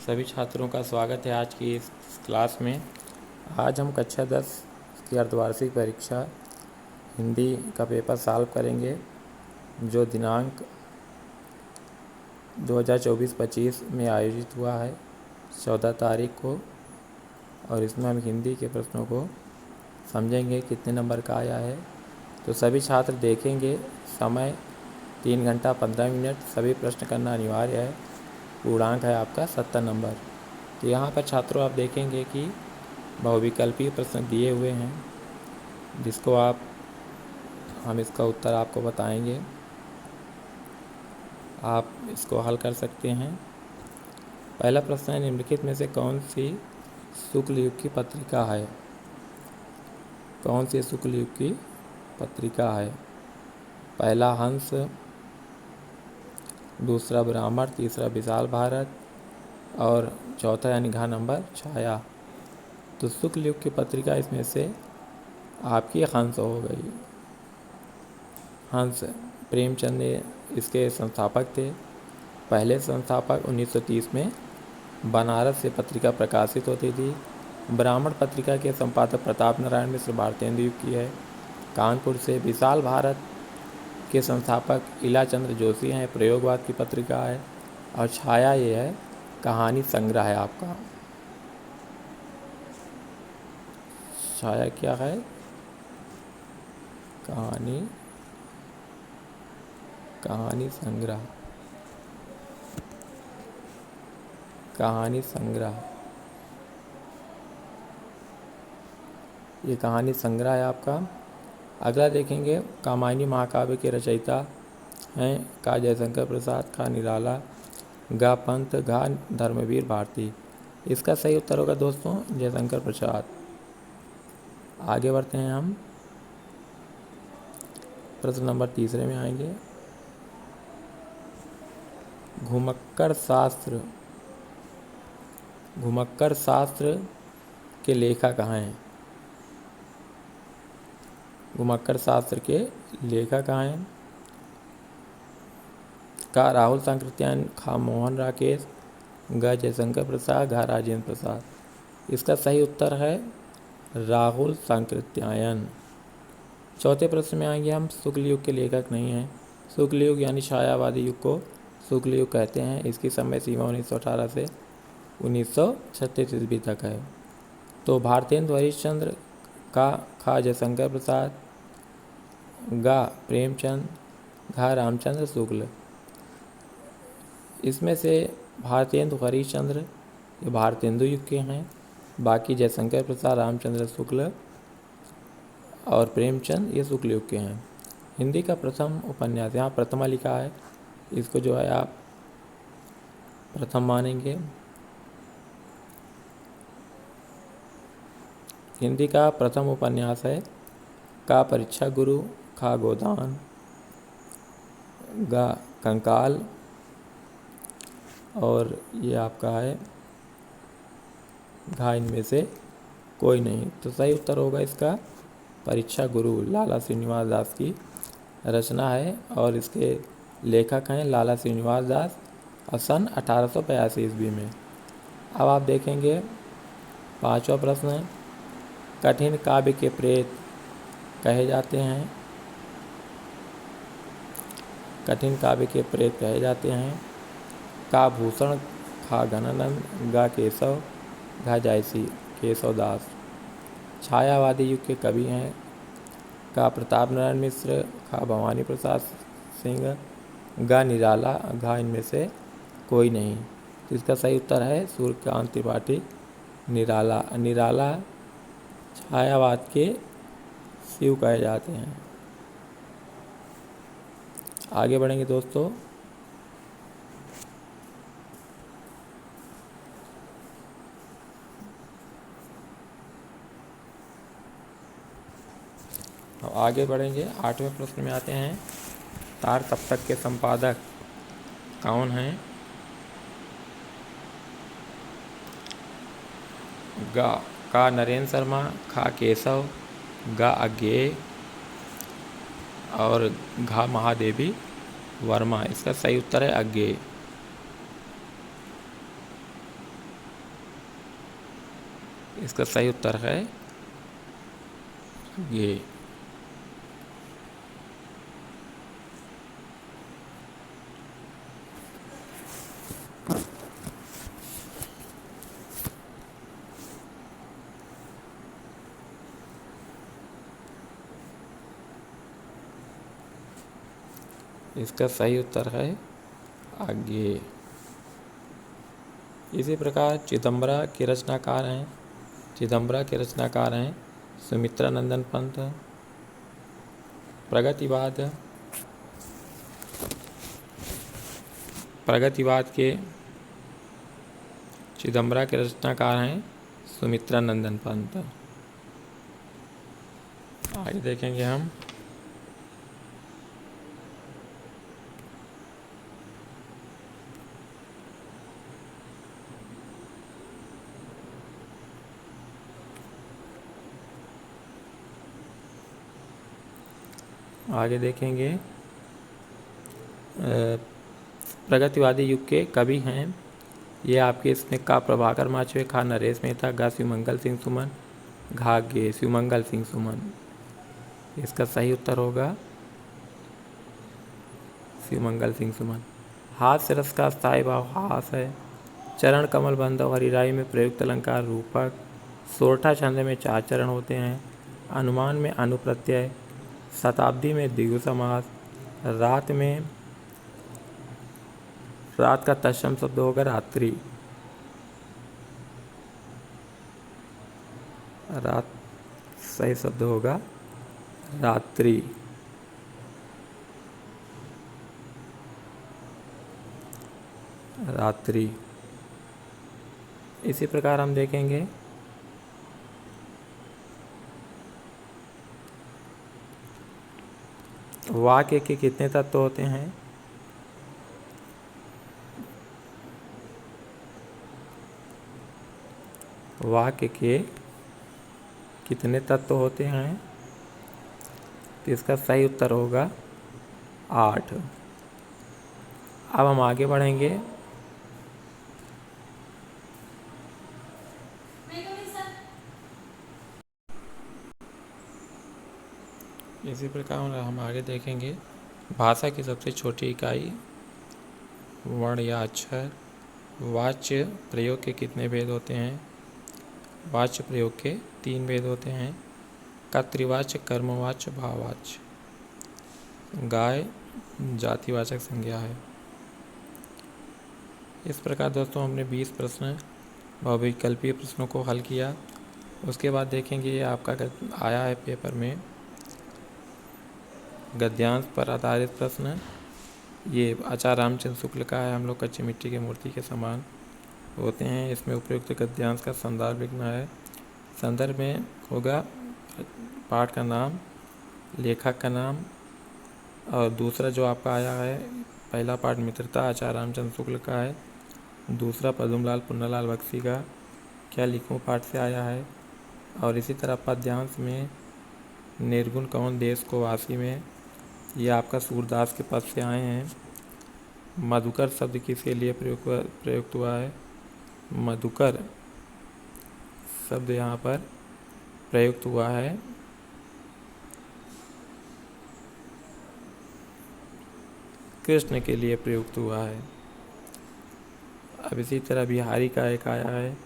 सभी छात्रों का स्वागत है आज की इस क्लास में। आज हम कक्षा 10 की अर्धवार्षिक परीक्षा हिंदी का पेपर सॉल्व करेंगे, जो दिनांक 2024-25 में आयोजित हुआ है 14 तारीख को। और इसमें हम हिंदी के प्रश्नों को समझेंगे कितने नंबर का आया है। तो सभी छात्र देखेंगे। समय 3 घंटा 15 मिनट। सभी प्रश्न करना अनिवार्य है। पूर्णांक है आपका 70 नंबर। तो यहाँ पर छात्रों आप देखेंगे कि बहुविकल्पीय प्रश्न दिए हुए हैं, जिसको हम इसका उत्तर आपको बताएंगे। आप इसको हल कर सकते हैं। पहला प्रश्न है, निम्नलिखित में से कौन सी शुक्ल युग की पत्रिका है? कौन सी शुक्ल युग की पत्रिका है? पहला हंस, दूसरा ब्राह्मण, तीसरा विशाल भारत और चौथा यानी घ नंबर छाया। तो शुक्ल युग की पत्रिका इसमें से आपकी हंस हो गई। हंस प्रेमचंद इसके संस्थापक थे। पहले संस्थापक 1930 में बनारस से पत्रिका प्रकाशित होती थी। ब्राह्मण पत्रिका के संपादक प्रताप नारायण मिश्र भारतेंदु युग की है, कानपुर से। विशाल भारत के संस्थापक इलाचंद्र जोशी हैं, प्रयोगवाद की पत्रिका है। और छाया ये है, कहानी संग्रह है आपका। छाया क्या है? कहानी संग्रह। कहानी संग्रह, ये कहानी संग्रह है आपका। अगला देखेंगे, कामायनी महाकाव्य के रचयिता हैं का जयशंकर प्रसाद, का निराला, गा पंत, घा धर्मवीर भारती। इसका सही उत्तर होगा दोस्तों जयशंकर प्रसाद। आगे बढ़ते हैं हम, प्रश्न नंबर तीसरे में आएंगे। घुमक्कड़ शास्त्र के लेखक हैं? घुमक्कड़ शास्त्र के लेखक हैं? का राहुल सांकृत्यायन, खा मोहन राकेश, ग जयशंकर प्रसाद, घा राजेंद्र प्रसाद। इसका सही उत्तर है राहुल सांकृत्यायन। चौथे प्रश्न में आएंगे हम, शुक्ल युग के लेखक नहीं हैं। शुक्ल युग यानी छायावादी युग को शुक्ल युग कहते हैं। इसकी समय सीमा 1918 से 1936 ईस्वी तक है। तो भारतेंदु हरिश्चंद्र, का खा जयशंकर प्रसाद, गा प्रेमचंद, घा रामचंद्र शुक्ल। इसमें से भारतेंदु हरिश्चंद्र ये भारतेंदु युग के हैं। बाकी जयशंकर प्रसाद, रामचंद्र शुक्ल और प्रेमचंद ये शुक्ल युग के हैं। हिंदी का प्रथम उपन्यास, यहाँ प्रथमा लिखा है, इसको जो है आप प्रथम मानेंगे। हिंदी का प्रथम उपन्यास है का परीक्षा गुरु, खा गोदान, गा कंकाल और ये आपका है घा इनमें से कोई नहीं। तो सही उत्तर होगा इसका परीक्षा गुरु। लाला श्रीनिवास दास की रचना है और इसके लेखक हैं लाला श्रीनिवास दास और सन 1882 ईस्वी में। अब आप देखेंगे पांचवा प्रश्न है, कठिन काव्य के प्रेत कहे जाते हैं? कठिन काव्य के प्रेत कहे जाते हैं? का भूषण, खा घनानंद, गा केशव, घा जायसी केशव दास। छायावादी युग के कवि हैं का प्रताप नारायण मिश्र, खा भवानी प्रसाद सिंह, गा निराला, घा इनमें से कोई नहीं। तो इसका सही उत्तर है सूर्यकांत त्रिपाठी निराला। निराला छायावाद के शिव कहे जाते हैं। आगे बढ़ेंगे दोस्तों। अब आगे बढ़ेंगे, 8वें प्रश्न में आते हैं। तार सप्तक के संपादक कौन हैं? गा का नरेंद्र शर्मा, खा केशव, गा अज्ञेय और घा महादेवी वर्मा। इसका सही उत्तर है अज्ञेय। इसका सही उत्तर है ये। इसका सही उत्तर है आगे। इसी प्रकार चिदम्बरा के रचनाकार हैं सुमित्रा नंदन पंत। प्रगतिवाद के चिदम्बरा के रचनाकार हैं सुमित्रा नंदन पंत। आगे देखेंगे हम। आगे देखेंगे प्रगतिवादी युग के कवि हैं ये आपके इसमें का प्रभाकर माचवे, खा नरेश मेहता, गा शिवमंगल सिंह सुमन, घा गे शिवमंगल सिंह सुमन। इसका सही उत्तर होगा शिवमंगल सिंह सुमन। हास्य रस का स्थायी भाव हास है। चरण कमल बंधव हरिराई में प्रयुक्त अलंकार रूपक। सोरठा छंद में 4 चरण होते हैं। अनुमान में अनुप्रत्यय। शताब्दी में द्विगु समास। रात का तत्सम शब्द होगा रात्रि। रात सही शब्द होगा रात्रि। रात्रि। इसी प्रकार हम देखेंगे वाक्य के कितने तत्व होते हैं। वाक्य के कितने तत्व होते हैं, तो इसका सही उत्तर होगा 8। अब हम आगे बढ़ेंगे। इसी प्रकार हम आगे देखेंगे भाषा की सबसे छोटी इकाई वर्ण या अक्षर। वाच्य प्रयोग के कितने भेद होते हैं। वाच्य प्रयोग के 3 भेद होते हैं। कर्तृवाच्य, कर्मवाच्य, भाववाच्य। गाय जातिवाचक संज्ञा है। इस प्रकार दोस्तों हमने 20 प्रश्न बहुविकल्पीय प्रश्नों को हल किया। उसके बाद देखेंगे ये आपका आया है पेपर में गद्यांश पर आधारित प्रश्न। ये आचार्य रामचंद्र शुक्ल का है। हम लोग कच्ची मिट्टी की मूर्ति के समान होते हैं। इसमें उपयुक्त गद्यांश का संदर्भ लिखना है। संदर्भ में होगा पाठ का नाम, लेखक का नाम, और दूसरा जो आपका आया है पहला पाठ मित्रता आचार्य रामचंद्र शुक्ल का है। दूसरा पद्मलाल पुन्नालाल बख्शी का क्या लिखूं पाठ से आया है। और इसी तरह पद्यांश में निर्गुण कौन देश को वासी में, ये आपका सूरदास के पद से आए हैं। मधुकर शब्द किसके लिए प्रयुक्त हुआ है। मधुकर शब्द यहाँ पर प्रयुक्त हुआ है कृष्ण के लिए प्रयुक्त हुआ है। अब इसी तरह बिहारी का एक आया है।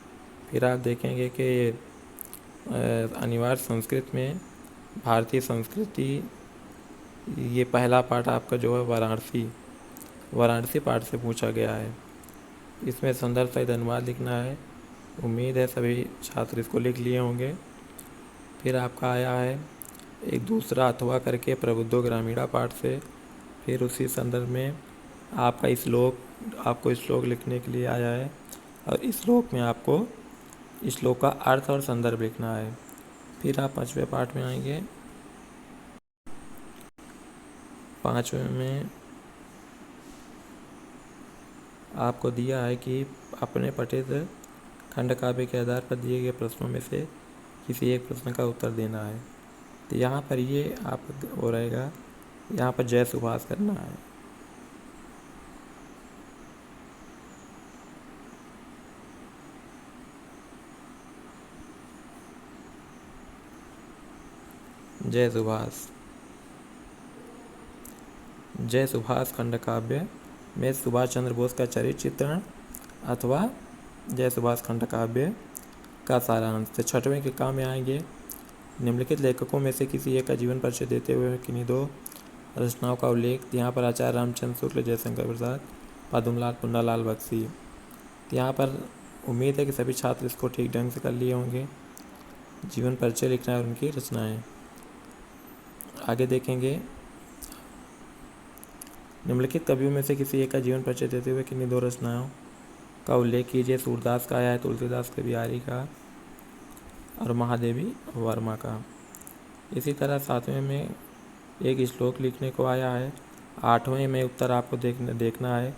फिर आप देखेंगे कि अनिवार्य संस्कृत में भारतीय संस्कृति, ये पहला पाठ आपका जो है वाराणसी पाठ से पूछा गया है। इसमें संदर्भ सहित अनुवाद लिखना है। उम्मीद है सभी छात्र इसको लिख लिए होंगे। फिर आपका आया है एक दूसरा अथवा करके प्रबुद्धो ग्रामीणा पाठ से। फिर उसी संदर्भ में आपको श्लोक लिखने के लिए आया है, और इस श्लोक में आपको श्लोक का अर्थ और संदर्भ लिखना है। फिर आप 5वें पाठ में आएंगे। 5वें में आपको दिया है कि अपने पठित खंड काव्य के आधार पर दिए गए प्रश्नों में से किसी एक प्रश्न का उत्तर देना है। तो यहाँ पर ये आप हो रहेगा, यहाँ पर जय सुभाष करना है। जय सुभाष। जय सुभाष खंड काव्य में सुभाष चंद्र बोस का चरित्र चित्रण अथवा जय सुभाष खंड काव्य का सारांश। तो छठवें के काम में आएंगे, निम्नलिखित लेखकों में से किसी एक का जीवन परिचय देते हुए किन्हीं दो रचनाओं का उल्लेख। यहाँ पर आचार्य रामचंद्र शुक्ल, जयशंकर प्रसाद, पद्मलाल, पुन्नालाल बख्शी। यहाँ पर उम्मीद है कि सभी छात्र इसको ठीक ढंग से कर लिए होंगे। जीवन परिचय लिखना है और उनकी रचनाएं। आगे देखेंगे, निम्नलिखित कवियों में से किसी एक का जीवन परिचय देते हुए किन्हीं दो रचनाओं का उल्लेख कीजिए। सूरदास का आया है, तुलसीदास कवियारी का और महादेवी वर्मा का। इसी तरह सातवें में एक श्लोक लिखने को आया है। आठवें में उत्तर आपको देखना है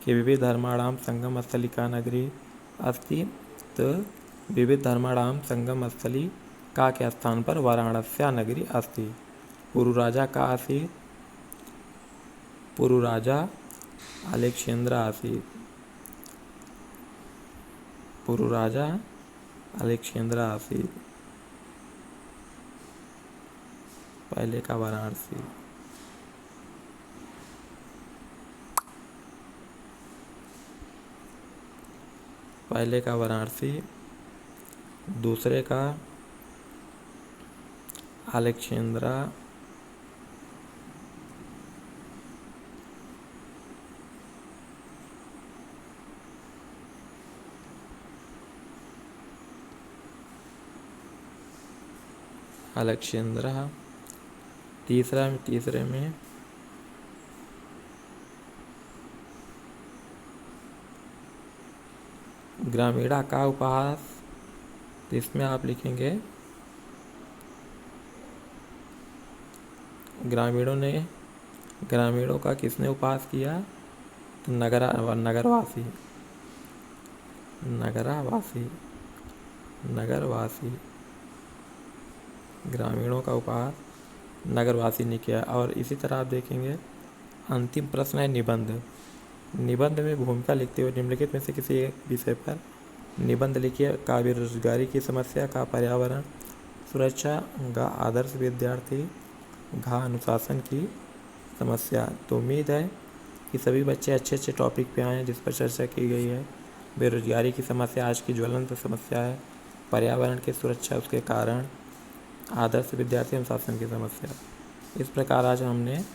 कि विविध धर्माणाम संगम स्थलिका नगरी अस्ति। तो विविध धर्माणाम संगम स्थली का के स्थान पर वाराणस्या नगरी अस्ति। पुरु राजा का आसीत्, पुरु राजा अलेक्जेंद्र आसीत्, पुरु राजा अलेक्जेंद्र आसीत्। पहले का वाराणसी। पहले का वाराणसी, दूसरे का अलेक्जेंद्रा, अलेक्जेंद्रा। तीसरे में ग्रामीणा का उपहास। तो इसमें आप लिखेंगे ग्रामीणों का किसने उपहास किया? तो नगरवासी। ग्रामीणों का उपहास नगरवासी ने किया। और इसी तरह आप देखेंगे, अंतिम प्रश्न है निबंध। निबंध में भूमिका लिखते हुए निम्नलिखित में से किसी एक विषय पर निबंध लिखिए। का बेरोजगारी की समस्या, का पर्यावरण सुरक्षा, गा आदर्श विद्यार्थी, घा अनुशासन की समस्या। तो उम्मीद है कि सभी बच्चे अच्छे अच्छे टॉपिक पे आए हैं जिस पर चर्चा की गई है। बेरोजगारी की समस्या आज की ज्वलंत समस्या है। पर्यावरण की सुरक्षा, उसके कारण, आदर्श विद्यार्थी, अनुशासन की समस्या। इस प्रकार आज हमने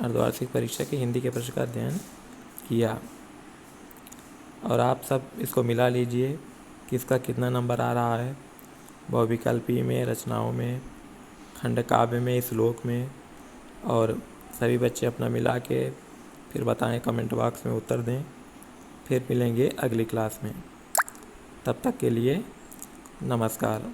अर्धवार्षिक परीक्षा की हिंदी के प्रश्न का अध्ययन किया। और आप सब इसको मिला लीजिए कि इसका कितना नंबर आ रहा है, बहुविकल्पी में, रचनाओं में, खंड काव्य में, श्लोक में। और सभी बच्चे अपना मिला के फिर बताएं, कमेंट बॉक्स में उत्तर दें। फिर मिलेंगे अगली क्लास में। तब तक के लिए नमस्कार।